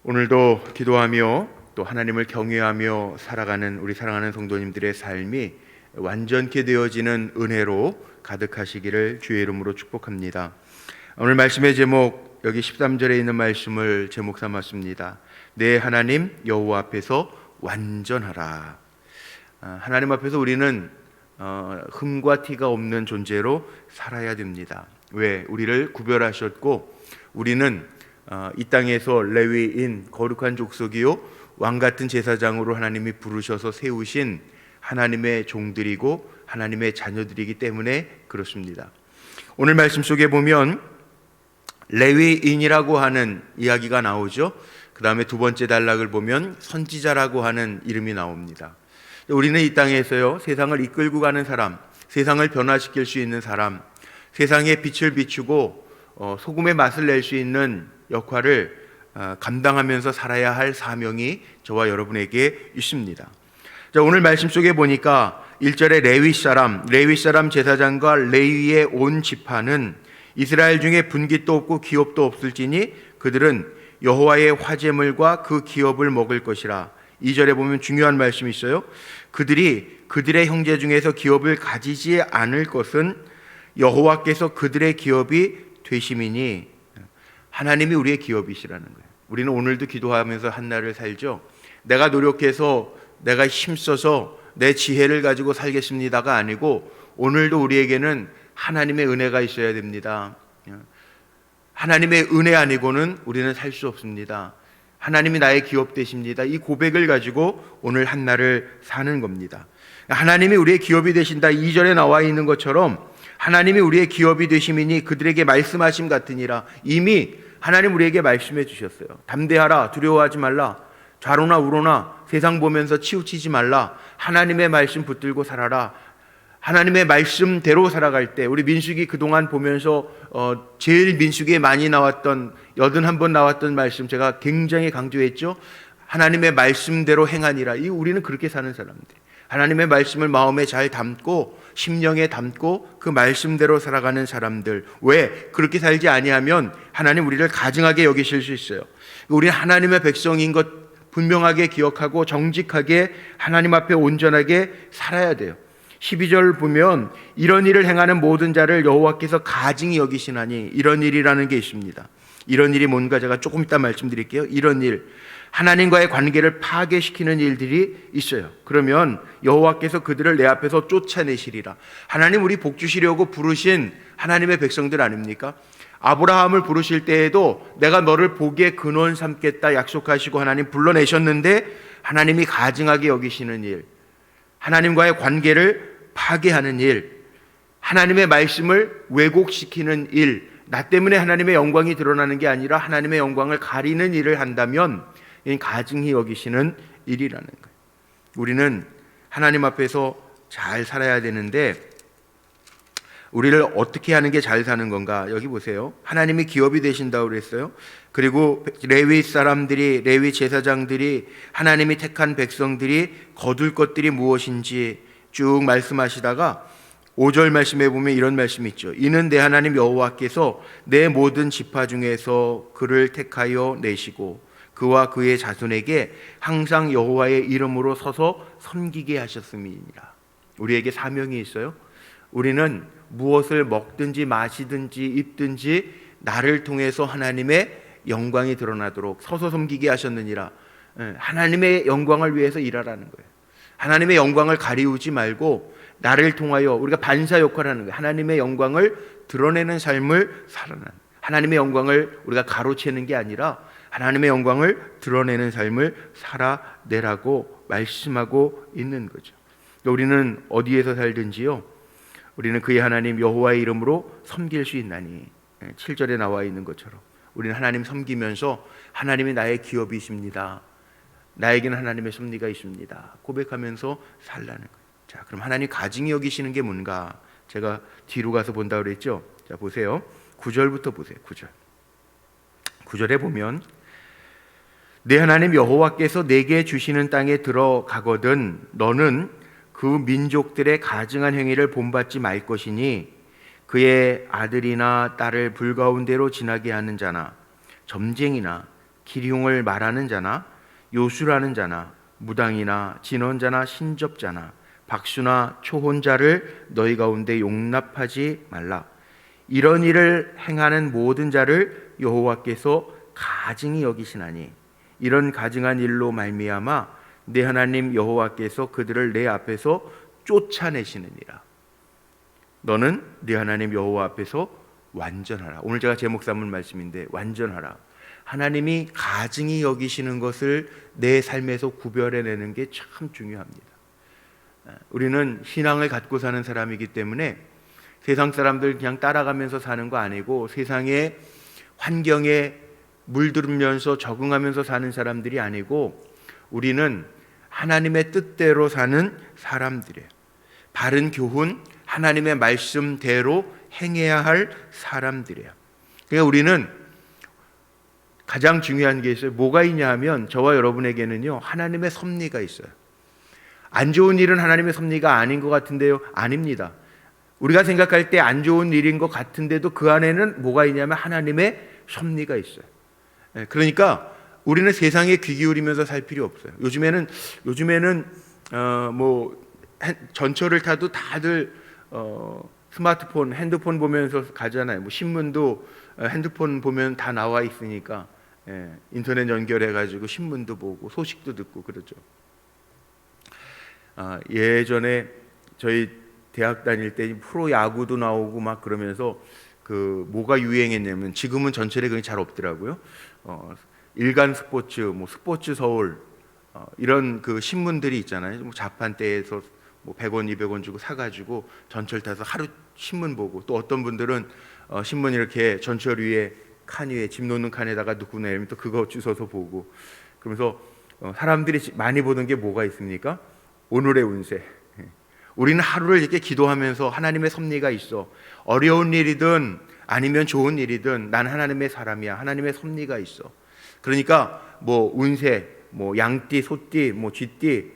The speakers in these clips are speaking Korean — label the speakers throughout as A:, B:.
A: 오늘도 기도하며 또 하나님을 경외하며 살아가는 우리 사랑하는 성도님들의 삶이 완전케 되어지는 은혜로 가득하시기를 주의 이름으로 축복합니다. 오늘 말씀의 제목, 여기 13절에 있는 말씀을 제목 삼았습니다. 내 하나님 여호와 앞에서 완전하라. 하나님 앞에서 우리는 흠과 티가 없는 존재로 살아야 됩니다. 왜? 우리를 구별하셨고 우리는 이 땅에서 레위인 거룩한 족속이요 왕같은 제사장으로 하나님이 부르셔서 세우신 하나님의 종들이고 하나님의 자녀들이기 때문에 그렇습니다. 오늘 말씀 속에 보면 레위인이라고 하는 이야기가 나오죠. 그 다음에 두 번째 단락을 보면 선지자라고 하는 이름이 나옵니다. 우리는 이 땅에서요, 세상을 이끌고 가는 사람, 세상을 변화시킬 수 있는 사람, 세상에 빛을 비추고 소금의 맛을 낼 수 있는 역할을 감당하면서 살아야 할 사명이 저와 여러분에게 있습니다. 자, 오늘 말씀 속에 보니까 1절에 레위 사람 제사장과 레위의 온 지파는 이스라엘 중에 분깃도 없고 기업도 없을지니 그들은 여호와의 화제물과 그 기업을 먹을 것이라. 2절에 보면 중요한 말씀이 있어요. 그들의 형제 중에서 기업을 가지지 않을 것은 여호와께서 그들의 기업이 되심이니. 하나님이 우리의 기업이시라는 거예요. 우리는 오늘도 기도하면서 한날을 살죠. 내가 노력해서 내가 힘써서 내 지혜를 가지고 살겠습니다가 아니고 오늘도 우리에게는 하나님의 은혜가 있어야 됩니다. 하나님의 은혜 아니고는 우리는 살 수 없습니다. 하나님이 나의 기업 되십니다. 이 고백을 가지고 오늘 한날을 사는 겁니다. 하나님이 우리의 기업이 되신다. 2절에 나와 있는 것처럼 하나님이 우리의 기업이 되심이니 그들에게 말씀하심 같으니라. 이미 하나님 우리에게 말씀해 주셨어요. 담대하라, 두려워하지 말라, 좌로나 우로나 세상 보면서 치우치지 말라, 하나님의 말씀 붙들고 살아라. 하나님의 말씀대로 살아갈 때, 우리 민수기 그동안 보면서 제일 민수기에 많이 나왔던 81번 나왔던 말씀 제가 굉장히 강조했죠. 하나님의 말씀대로 행하니라. 이 우리는 그렇게 사는 사람들, 하나님의 말씀을 마음에 잘 담고 심령에 담고 그 말씀대로 살아가는 사람들. 왜? 그렇게 살지 아니하면 하나님 우리를 가증하게 여기실 수 있어요. 우리는 하나님의 백성인 것 분명하게 기억하고 정직하게 하나님 앞에 온전하게 살아야 돼요. 12절 보면 이런 일을 행하는 모든 자를 여호와께서 가증히 여기시나니. 이런 일이라는 게 있습니다. 이런 일이 뭔가 제가 조금 이따 말씀드릴게요. 이런 일, 하나님과의 관계를 파괴시키는 일들이 있어요. 그러면 여호와께서 그들을 내 앞에서 쫓아내시리라. 하나님 우리 복 주시려고 부르신 하나님의 백성들 아닙니까? 아브라함을 부르실 때에도 내가 너를 복의 근원 삼겠다 약속하시고 하나님 불러내셨는데 하나님이 가증하게 여기시는 일, 하나님과의 관계를 파괴하는 일, 하나님의 말씀을 왜곡시키는 일, 나 때문에 하나님의 영광이 드러나는 게 아니라 하나님의 영광을 가리는 일을 한다면 가증히 여기시는 일이라는 거예요. 우리는 하나님 앞에서 잘 살아야 되는데 우리를 어떻게 하는 게 잘 사는 건가? 여기 보세요. 하나님이 기업이 되신다고 그랬어요. 그리고 레위 사람들이, 레위 제사장들이, 하나님이 택한 백성들이 거둘 것들이 무엇인지 쭉 말씀하시다가 5절 말씀에 보면 이런 말씀이 있죠. 이는 내 하나님 여호와께서 내 모든 지파 중에서 그를 택하여 내시고 그와 그의 자손에게 항상 여호와의 이름으로 서서 섬기게 하셨음이니라. 우리에게 사명이 있어요. 우리는 무엇을 먹든지 마시든지 입든지 나를 통해서 하나님의 영광이 드러나도록 서서 섬기게 하셨느니라. 하나님의 영광을 위해서 일하라는 거예요. 하나님의 영광을 가리우지 말고 나를 통하여 우리가 반사 역할을 하는 거예요. 하나님의 영광을 드러내는 삶을 살아나는, 하나님의 영광을 우리가 가로채는 게 아니라 하나님의 영광을 드러내는 삶을 살아내라고 말씀하고 있는 거죠. 우리는 어디에서 살든지요, 우리는 그의 하나님 여호와의 이름으로 섬길 수 있나니. 7절에 나와 있는 것처럼 우리는 하나님 섬기면서 하나님이 나의 기업이십니다, 나에게는 하나님의 섭리가 있습니다 고백하면서 살라는 거예요. 자, 그럼 하나님 가증히 여기시는 게 뭔가? 제가 뒤로 가서 본다고 그랬죠. 자, 보세요. 9절부터 보세요. 9절에 보면 내 하나님 여호와께서 내게 주시는 땅에 들어가거든 너는 그 민족들의 가증한 행위를 본받지 말 것이니 그의 아들이나 딸을 불가운데로 지나게 하는 자나 점쟁이나 기륭을 말하는 자나 요술하는 자나 무당이나 진언자나 신접자나 박수나 초혼자를 너희 가운데 용납하지 말라. 이런 일을 행하는 모든 자를 여호와께서 가증히 여기시나니 이런 가증한 일로 말미암아 내 하나님 여호와께서 그들을 내 앞에서 쫓아내시느니라. 너는 네 하나님 여호와 앞에서 완전하라. 오늘 제가 제목 삼은 말씀인데 완전하라. 하나님이 가증히 여기시는 것을 내 삶에서 구별해내는 게 참 중요합니다. 우리는 신앙을 갖고 사는 사람이기 때문에 세상 사람들 그냥 따라가면서 사는 거 아니고 세상의 환경에 물들면서 적응하면서 사는 사람들이 아니고 우리는 하나님의 뜻대로 사는 사람들이에요. 바른 교훈, 하나님의 말씀대로 행해야 할 사람들이에요. 그러니까 우리는 가장 중요한 게 있어요. 뭐가 있냐 하면 저와 여러분에게는요 하나님의 섭리가 있어요. 안 좋은 일은 하나님의 섭리가 아닌 것 같은데요, 아닙니다. 우리가 생각할 때 안 좋은 일인 것 같은데도 그 안에는 뭐가 있냐면 하나님의 섭리가 있어요. 그러니까 우리는 세상에 귀 기울이면서 살 필요 없어요. 요즘에는 뭐 전철을 타도 다들 스마트폰, 핸드폰 보면서 가잖아요. 뭐 신문도 핸드폰 보면 다 나와 있으니까 인터넷 연결해가지고 신문도 보고 소식도 듣고 그러죠. 예전에 저희 대학 다닐 때 프로 야구도 나오고 막 그러면서 그 뭐가 유행했냐면 지금은 전철에 그게 잘 없더라고요. 일간 스포츠, 뭐 스포츠 서울 이런 그 신문들이 있잖아요. 뭐 자판대에서 뭐 100원, 200원 주고 사가지고 전철 타서 하루 신문 보고 또 어떤 분들은 신문 이렇게 전철 위에 칸 위에 짐 놓는 칸에다가 넣고 내면 또 그거 주워서 보고 그러면서 사람들이 많이 보는 게 뭐가 있습니까? 오늘의 운세. 우리는 하루를 이렇게 기도하면서 하나님의 섭리가 있어. 어려운 일이든 아니면 좋은 일이든 난 하나님의 사람이야. 하나님의 섭리가 있어. 그러니까 뭐 운세, 뭐 양띠, 소띠, 뭐 쥐띠,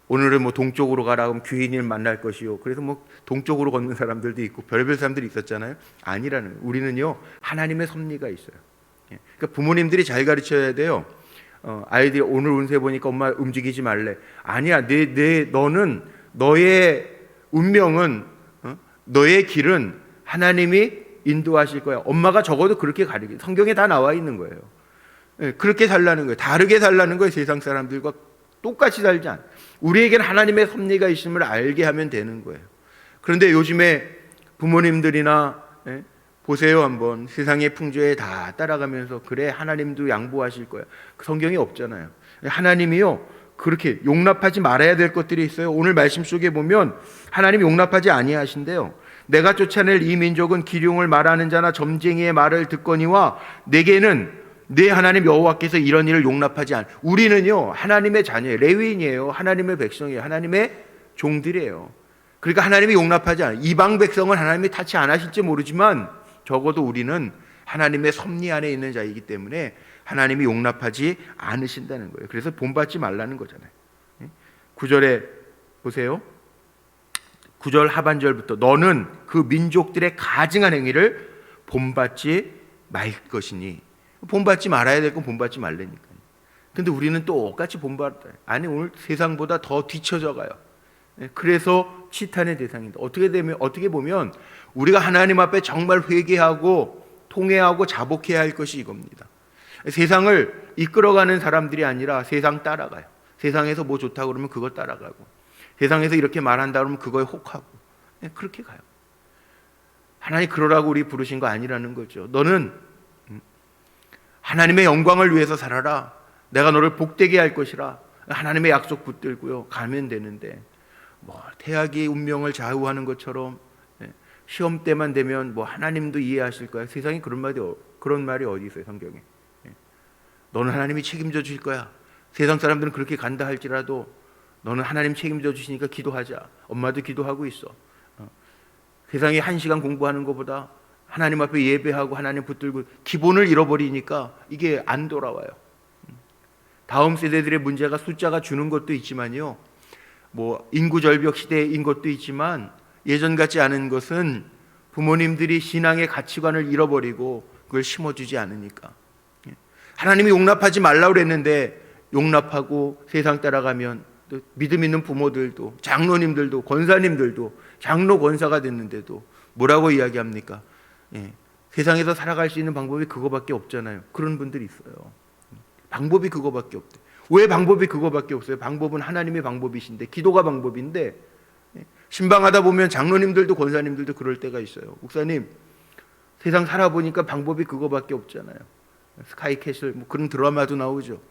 A: 오늘은 뭐 동쪽으로 가라 그러면 귀인을 만날 것이요. 그래서 뭐 동쪽으로 걷는 사람들도 있고 별별 사람들이 있었잖아요. 아니라는 거예요. 우리는요 하나님의 섭리가 있어요. 그러니까 부모님들이 잘 가르쳐야 돼요. 아이들이 오늘 운세 보니까 엄마 움직이지 말래. 아니야, 너는 너의 운명은 너의 길은 하나님이 인도하실 거야. 엄마가 적어도 그렇게 가르쳐. 성경에 다 나와 있는 거예요. 그렇게 살라는 거예요. 다르게 살라는 거예요. 세상 사람들과 똑같이 살지 않아. 우리에게는 하나님의 섭리가 있음을 알게 하면 되는 거예요. 그런데 요즘에 부모님들이나 보세요 한번 세상의 풍조에 다 따라가면서 그래 하나님도 양보하실 거야. 성경이 없잖아요. 하나님이요 그렇게 용납하지 말아야 될 것들이 있어요. 오늘 말씀 속에 보면 하나님 용납하지 아니하신대요. 내가 쫓아낼 이 민족은 기륭을 말하는 자나 점쟁이의 말을 듣거니와 내게는 내 하나님 여호와께서 이런 일을 용납하지 않. 우리는요 하나님의 자녀예요. 레위인이에요. 하나님의 백성이에요. 하나님의 종들이에요. 그러니까 하나님이 용납하지 않아요. 이방 백성은 하나님이 타치 안 하실지 모르지만 적어도 우리는 하나님의 섭리 안에 있는 자이기 때문에 하나님이 용납하지 않으신다는 거예요. 그래서 본받지 말라는 거잖아요. 9절에 보세요. 9절 하반절부터 너는 그 민족들의 가증한 행위를 본받지 말 것이니. 본받지 말아야 될 건 본받지 말라니까요. 근데 우리는 또 똑같이 본받아요. 아니 오늘 세상보다 더 뒤처져 가요. 그래서 치탄의 대상인데 어떻게 보면 우리가 하나님 앞에 정말 회개하고 통회하고 자복해야 할 것이 이겁니다. 세상을 이끌어가는 사람들이 아니라 세상 따라가요. 세상에서 뭐 좋다고 그러면 그거 따라가고 세상에서 이렇게 말한다 그러면 그거에 혹하고 그렇게 가요. 하나님 그러라고 우리 부르신 거 아니라는 거죠. 너는 하나님의 영광을 위해서 살아라. 내가 너를 복되게 할 것이라. 하나님의 약속 붙들고요 가면 되는데 뭐 태학이 운명을 좌우하는 것처럼 시험 때만 되면 뭐 하나님도 이해하실 거야. 세상에 그런 말이 어디 있어요 성경에. 너는 하나님이 책임져 주실 거야. 세상 사람들은 그렇게 간다 할지라도 너는 하나님 책임져 주시니까 기도하자. 엄마도 기도하고 있어. 세상에 1시간 공부하는 것보다 하나님 앞에 예배하고 하나님 붙들고 기본을 잃어버리니까 이게 안 돌아와요. 다음 세대들의 문제가 숫자가 주는 것도 있지만요. 뭐 인구 절벽 시대인 것도 있지만 예전 같지 않은 것은 부모님들이 신앙의 가치관을 잃어버리고 그걸 심어주지 않으니까. 하나님이 용납하지 말라고 그랬는데 용납하고 세상 따라가면 또 믿음 있는 부모들도, 장로님들도, 권사님들도 장로 권사가 됐는데도 뭐라고 이야기합니까? 세상에서 살아갈 수 있는 방법이 그거밖에 없잖아요. 그런 분들이 있어요. 방법이 그거밖에 없대. 왜 방법이 그거밖에 없어요? 방법은 하나님의 방법이신데, 기도가 방법인데, 신방하다 보면 장로님들도 권사님들도 그럴 때가 있어요. 목사님, 세상 살아보니까 방법이 그거밖에 없잖아요. 스카이캐슬 뭐 그런 드라마도 나오죠.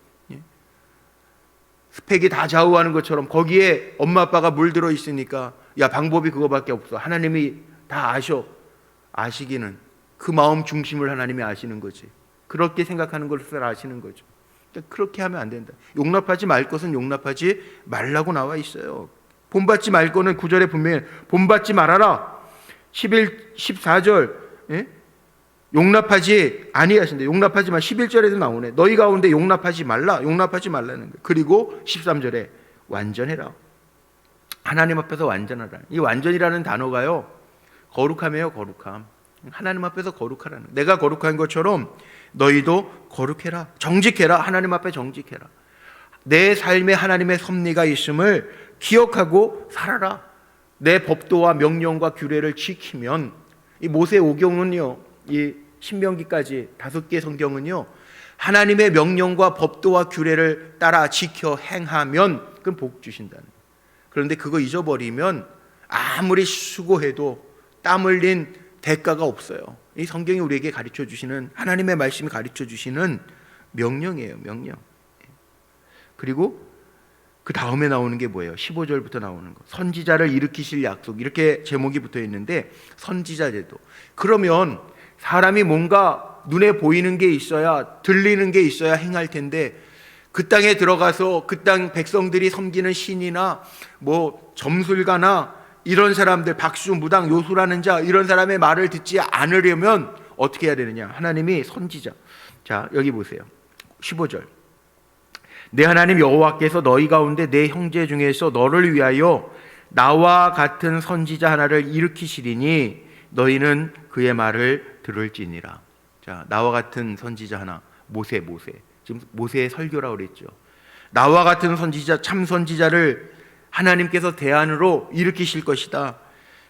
A: 스펙이 다 좌우하는 것처럼 거기에 엄마 아빠가 물들어 있으니까 야, 방법이 그거밖에 없어. 하나님이 다 아시기는 그 마음 중심을 하나님이 아시는 거지. 그렇게 생각하는 것을 아시는 거죠. 그렇게 하면 안 된다. 용납하지 말 것은 용납하지 말라고 나와 있어요. 본받지 말 거는 9절에 분명히 본받지 말아라. 14절 용납하지 아니하신다. 용납하지 마. 11절에도 나오네. 너희 가운데 용납하지 말라. 용납하지 말라는 거예요. 그리고 13절에 완전해라. 하나님 앞에서 완전하라. 이 완전이라는 단어가요, 거룩함이에요. 거룩함. 하나님 앞에서 거룩하라는, 내가 거룩한 것처럼 너희도 거룩해라. 정직해라. 하나님 앞에 정직해라. 내 삶에 하나님의 섭리가 있음을 기억하고 살아라. 내 법도와 명령과 규례를 지키면, 이 모세 오경은요, 이 신명기까지 5개 성경은요, 하나님의 명령과 법도와 규례를 따라 지켜 행하면 그건 복 주신다는. 그런데 그거 잊어버리면 아무리 수고해도 땀 흘린 대가가 없어요. 이 성경이 우리에게 가르쳐 주시는, 하나님의 말씀이 가르쳐 주시는 명령이에요. 명령. 그리고 그 다음에 나오는 게 뭐예요? 15절부터 나오는 거. 선지자를 일으키실 약속. 이렇게 제목이 붙어 있는데, 선지자 제도. 그러면 사람이 뭔가 눈에 보이는 게 있어야, 들리는 게 있어야 행할 텐데, 그 땅에 들어가서 그 땅 백성들이 섬기는 신이나 뭐 점술가나 이런 사람들, 박수, 무당, 요술하는 자, 이런 사람의 말을 듣지 않으려면 어떻게 해야 되느냐? 하나님이 선지자. 자, 여기 보세요. 15절. 내 하나님 여호와께서 너희 가운데 내 형제 중에서 너를 위하여 나와 같은 선지자 하나를 일으키시리니 너희는 그의 말을 들을지니라. 자, 나와 같은 선지자 하나. 모세. 지금 모세의 설교라고 그랬죠. 나와 같은 선지자, 참 선지자를 하나님께서 대안으로 일으키실 것이다.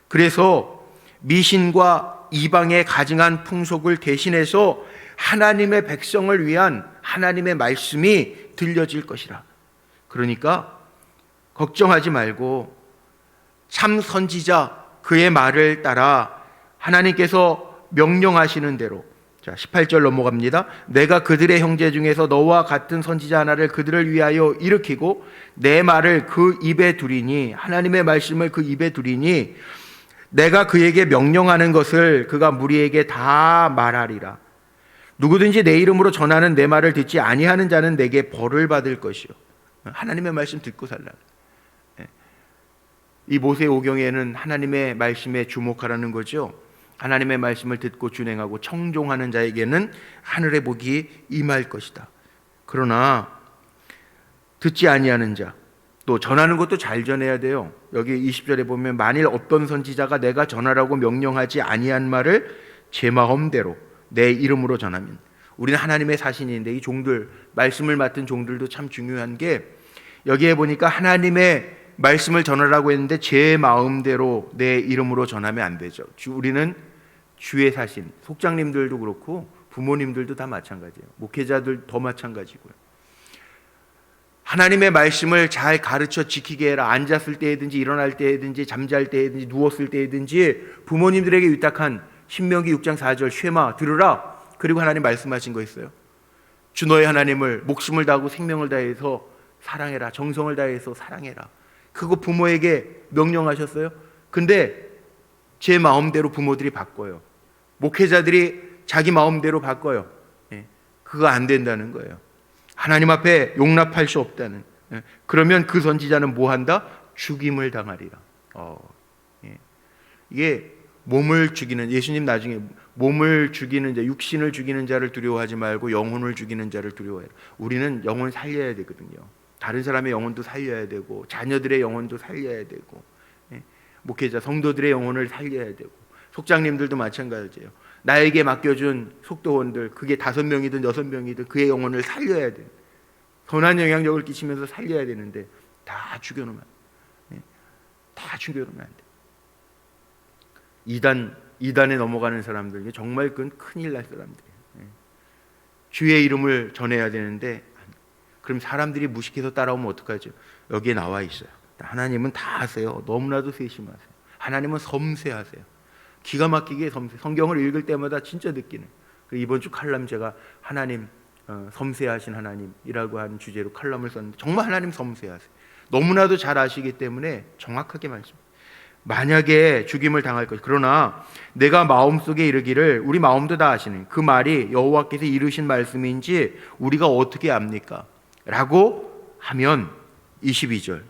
A: 그래서 미신과 이방의 가증한 풍속을 대신해서 하나님의 백성을 위한 하나님의 말씀이 들려질 것이라. 그러니까 걱정하지 말고 참 선지자, 그의 말을 따라 하나님께서 명령하시는 대로. 자, 18절 넘어갑니다. 내가 그들의 형제 중에서 너와 같은 선지자 하나를 그들을 위하여 일으키고 내 말을 그 입에 두리니, 하나님의 말씀을 그 입에 두리니 내가 그에게 명령하는 것을 그가 무리에게 다 말하리라. 누구든지 내 이름으로 전하는 내 말을 듣지 아니하는 자는 내게 벌을 받을 것이요. 하나님의 말씀 듣고 살라. 이 모세 오경에는 하나님의 말씀에 주목하라는 거죠. 하나님의 말씀을 듣고 준행하고 청종하는 자에게는 하늘의 복이 임할 것이다. 그러나 듣지 아니하는 자, 또 전하는 것도 잘 전해야 돼요. 여기 20절에 보면 만일 어떤 선지자가 내가 전하라고 명령하지 아니한 말을 제 마음대로 내 이름으로 전하면, 우리는 하나님의 사신인데 이 종들, 말씀을 맡은 종들도 참 중요한 게, 여기에 보니까 하나님의 말씀을 전하라고 했는데 제 마음대로 내 이름으로 전하면 안 되죠. 우리는 주의 사신, 속장님들도 그렇고 부모님들도 다 마찬가지예요. 목회자들 더 마찬가지고요. 하나님의 말씀을 잘 가르쳐 지키게 해라. 앉았을 때든지 일어날 때든지 잠잘 때든지 누웠을 때든지 부모님들에게 위탁한 신명기 6장 4절 쉐마 들으라. 그리고 하나님 말씀하신 거 있어요. 주 너의 하나님을 목숨을 다하고 생명을 다해서 사랑해라. 정성을 다해서 사랑해라. 그거 부모에게 명령하셨어요. 근데 제 마음대로 부모들이 바꿔요. 목회자들이 자기 마음대로 바꿔요. 그거 안 된다는 거예요. 하나님 앞에 용납할 수 없다는. 그러면 그 선지자는 뭐 한다? 죽임을 당하리라. 이게 몸을 죽이는, 예수님 나중에 몸을 죽이는 자, 육신을 죽이는 자를 두려워하지 말고 영혼을 죽이는 자를 두려워해라. 우리는 영혼 살려야 되거든요. 다른 사람의 영혼도 살려야 되고 자녀들의 영혼도 살려야 되고 목회자 성도들의 영혼을 살려야 되고 속장님들도 마찬가지예요. 나에게 맡겨준 속도원들, 그게 5명이든 6명이든 그의 영혼을 살려야 돼. 선한 영향력을 끼치면서 살려야 되는데 다 죽여놓으면 안 돼. 다 죽여놓으면 안 돼. 이단에 넘어가는 사람들, 정말 그건 큰일 날 사람들이에요. 주의 이름을 전해야 되는데 그럼 사람들이 무식해서 따라오면 어떡하죠? 여기에 나와 있어요. 하나님은 다 아세요. 너무나도 세심하세요. 하나님은 섬세하세요. 기가 막히게 섬세. 성경을 읽을 때마다 진짜 느끼는. 이번 주 칼럼 제가 하나님 섬세하신 하나님이라고 하는 주제로 칼럼을 썼는데 정말 하나님 섬세하세요. 너무나도 잘 아시기 때문에 정확하게 말씀. 만약에 죽임을 당할 것, 그러나 내가 마음속에 이르기를, 우리 마음도 다 아시는 그 말이 여호와께서 이르신 말씀인지 우리가 어떻게 압니까? 라고 하면 22절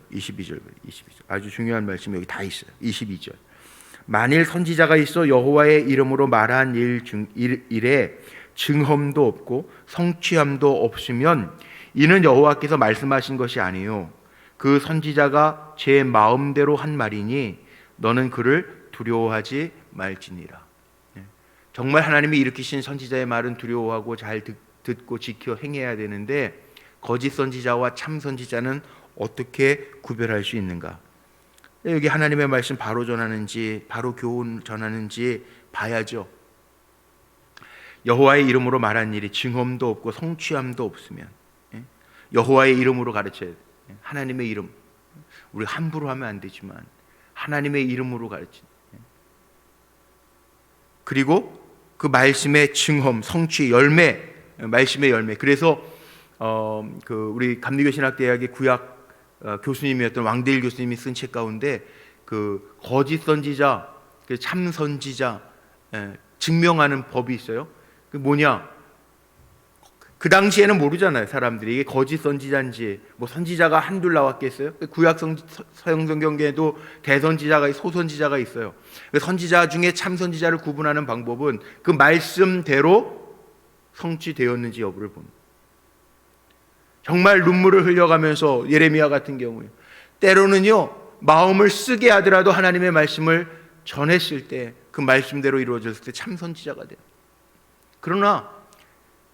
A: 아주 중요한 말씀이 여기 다 있어요. 22절, 만일 선지자가 있어 여호와의 이름으로 말한 일에 증험도 없고 성취함도 없으면 이는 여호와께서 말씀하신 것이 아니요 그 선지자가 제 마음대로 한 말이니 너는 그를 두려워하지 말지니라. 정말 하나님이 일으키신 선지자의 말은 두려워하고 잘 듣고 지켜 행해야 되는데 거짓 선지자와 참 선지자는 어떻게 구별할 수 있는가? 여기 하나님의 말씀 바로 전하는지 바로 교훈 전하는지 봐야죠. 여호와의 이름으로 말한 일이 증험도 없고 성취함도 없으면 여호와의 이름으로 가르쳐야 돼. 하나님의 이름, 우리 함부로 하면 안 되지만 하나님의 이름으로 가르치는, 그리고 그 말씀의 증험, 성취, 열매, 말씀의 열매. 그래서 우리 감리교신학대학의 구약 교수님이었던 왕대일 교수님이 쓴 책 가운데 그 거짓 선지자, 그 참 선지자 증명하는 법이 있어요. 그 뭐냐? 그 당시에는 모르잖아요. 사람들이 이게 거짓 선지자인지, 뭐 선지자가 한둘 나왔겠어요? 구약 서양 성경에도 대선지자가, 소선지자가 있어요. 선지자 중에 참 선지자를 구분하는 방법은 그 말씀대로 성취되었는지 여부를 봅니다. 정말 눈물을 흘려가면서 예레미야 같은 경우에 때로는요 마음을 쓰게 하더라도 하나님의 말씀을 전했을 때 그 말씀대로 이루어졌을 때 참 선지자가 돼요. 그러나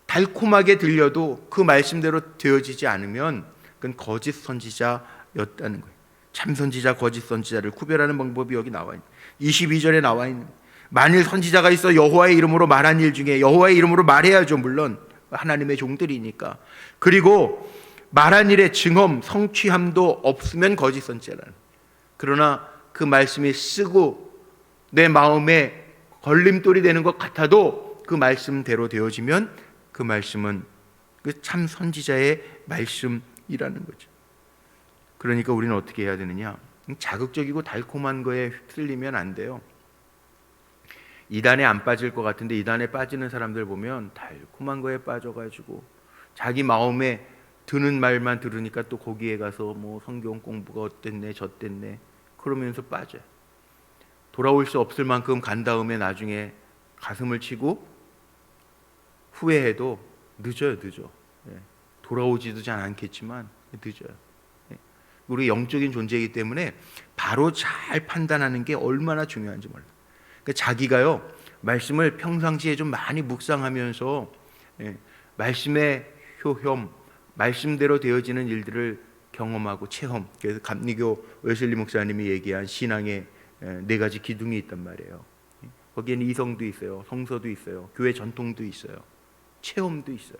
A: 달콤하게 들려도 그 말씀대로 되어지지 않으면 그건 거짓 선지자였다는 거예요. 참 선지자, 거짓 선지자를 구별하는 방법이 여기 나와 있는 22절에 나와 있는, 만일 선지자가 있어 여호와의 이름으로 말한 일 중에, 여호와의 이름으로 말해야죠. 물론 하나님의 종들이니까. 그리고 말한 일에 증험, 성취함도 없으면 거짓 선지자라는. 그러나 그 말씀이 쓰고 내 마음에 걸림돌이 되는 것 같아도 그 말씀대로 되어지면 그 말씀은 그 참 선지자의 말씀이라는 거죠. 그러니까 우리는 어떻게 해야 되느냐? 자극적이고 달콤한 거에 휩쓸리면 안 돼요. 이단에 안 빠질 것 같은데 이단에 빠지는 사람들 보면 달콤한 거에 빠져가지고 자기 마음에 드는 말만 들으니까 또 거기에 가서 뭐 성경 공부가 어땠네 저땠네 그러면서 빠져요. 돌아올 수 없을 만큼 간 다음에 나중에 가슴을 치고 후회해도 늦어요. 돌아오지도 잘 않겠지만 늦어요. 우리 영적인 존재이기 때문에 바로 잘 판단하는 게 얼마나 중요한지 몰라요. 그러니까 자기가요 말씀을 평상시에 좀 많이 묵상하면서 말씀의 효험, 말씀대로 되어지는 일들을 경험하고 체험. 그래서 감리교 웨슬리 목사님이 얘기한 신앙의 4가지 기둥이 있단 말이에요. 거기에는 이성도 있어요, 성서도 있어요, 교회 전통도 있어요, 체험도 있어요.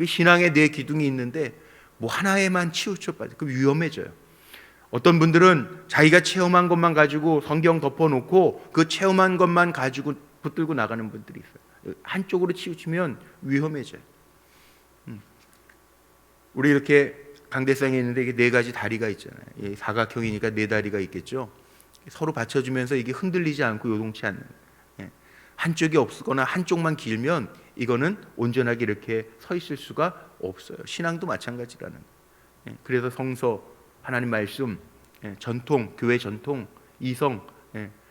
A: 신앙의 4 기둥이 있는데 뭐 하나에만 치우쳐 빠져. 그럼 위험해져요. 어떤 분들은 자기가 체험한 것만 가지고 성경 덮어놓고 그 체험한 것만 가지고 붙들고 나가는 분들이 있어요. 한쪽으로 치우치면 위험해져요. 우리 이렇게 강대상에 있는데 이게 4가지 다리가 있잖아요. 사각형이니까 4다리가 있겠죠. 서로 받쳐주면서 이게 흔들리지 않고 요동치 않는. 한쪽이 없거나 한쪽만 길면 이거는 온전하게 이렇게 서 있을 수가 없어요. 신앙도 마찬가지라는. 그래서 성서, 하나님 말씀, 전통, 교회 전통, 이성,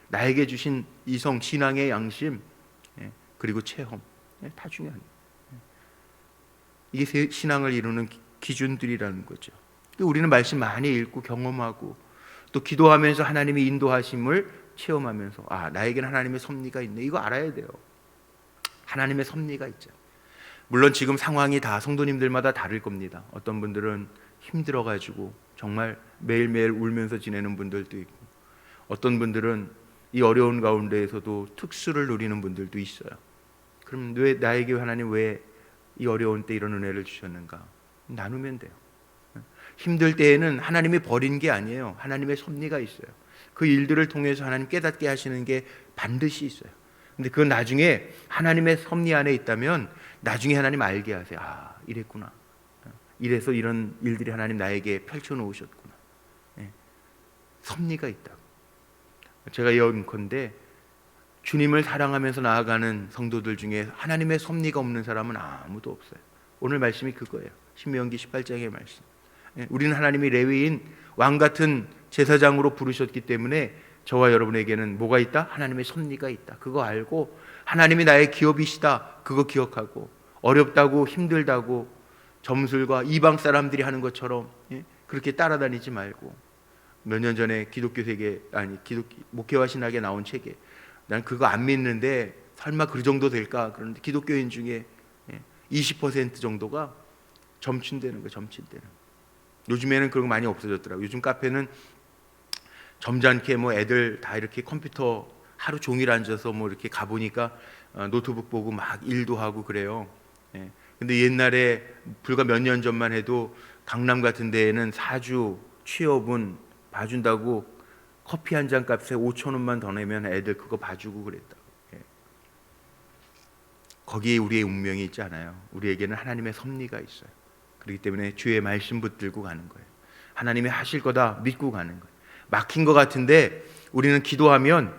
A: 나에게 주신 이성, 신앙의 양심, 그리고 체험, 다 중요한. 이게 신앙을 이루는 기준들이라는 거죠. 우리는 말씀 많이 읽고 경험하고 또 기도하면서 하나님의 인도하심을 체험하면서 나에게는 하나님의 섭리가 있네. 이거 알아야 돼요. 하나님의 섭리가 있죠. 물론 지금 상황이 다 성도님들마다 다를 겁니다. 어떤 분들은 힘들어가지고 정말 매일매일 울면서 지내는 분들도 있고, 어떤 분들은 이 어려운 가운데에서도 특수를 누리는 분들도 있어요. 그럼 왜 나에게 하나님 왜 이 어려운 때 이런 은혜를 주셨는가? 나누면 돼요. 힘들 때에는 하나님이 버린 게 아니에요. 하나님의 섭리가 있어요. 그 일들을 통해서 하나님 깨닫게 하시는 게 반드시 있어요. 근데 그건 나중에 하나님의 섭리 안에 있다면 나중에 하나님 알게 하세요. 이랬구나. 이래서 이런 일들이 하나님 나에게 펼쳐놓으셨구나. 섭리가 있다고. 제가 예언컨대 주님을 사랑하면서 나아가는 성도들 중에 하나님의 섭리가 없는 사람은 아무도 없어요. 오늘 말씀이 그거예요. 신명기 18장의 말씀. 우리는 하나님이 레위인 왕 같은 제사장으로 부르셨기 때문에 저와 여러분에게는 뭐가 있다? 하나님의 섭리가 있다. 그거 알고 하나님이 나의 기업이시다. 그거 기억하고 어렵다고 힘들다고 점술과 이방 사람들이 하는 것처럼 그렇게 따라다니지 말고, 몇 년 전에 목회와 신학에 나온 책에 난 그거 안 믿는데 설마 그 정도 될까? 그런데 기독교인 중에 20% 정도가 점친되는 거예요. 점친되는. 요즘에는 그런 거 많이 없어졌더라고요. 요즘 카페는 점잖게 애들 다 이렇게 컴퓨터 하루 종일 앉아서 이렇게 가보니까 노트북 보고 막 일도 하고 그래요. 근데 옛날에 불과 몇 년 전만 해도 강남 같은 데에는 사주 취업은 봐준다고 커피 한 잔 값에 5,000원만 더 내면 애들 그거 봐주고 그랬다. 거기에 우리의 운명이 있지 않아요. 우리에게는 하나님의 섭리가 있어요. 그렇기 때문에 주의 말씀 붙들고 가는 거예요. 하나님이 하실 거다 믿고 가는 거예요. 막힌 것 같은데 우리는 기도하면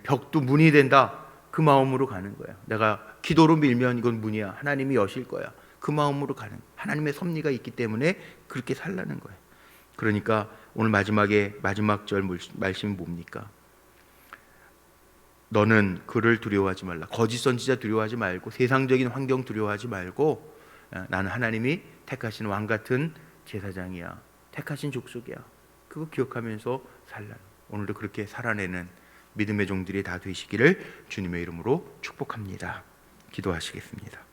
A: 벽도 문이 된다. 그 마음으로 가는 거예요. 내가 기도로 밀면 이건 문이야. 하나님이 여실 거야. 그 마음으로 가는 거예요. 하나님의 섭리가 있기 때문에 그렇게 살라는 거예요. 그러니까 오늘 마지막 절 말씀이 뭡니까? 너는 그를 두려워하지 말라. 거짓 선지자 두려워하지 말고 세상적인 환경 두려워하지 말고 나는 하나님이 택하신 왕 같은 제사장이야. 택하신 족속이야. 그거 기억하면서 살라. 오늘도 그렇게 살아내는 믿음의 종들이 다 되시기를 주님의 이름으로 축복합니다. 기도하시겠습니다.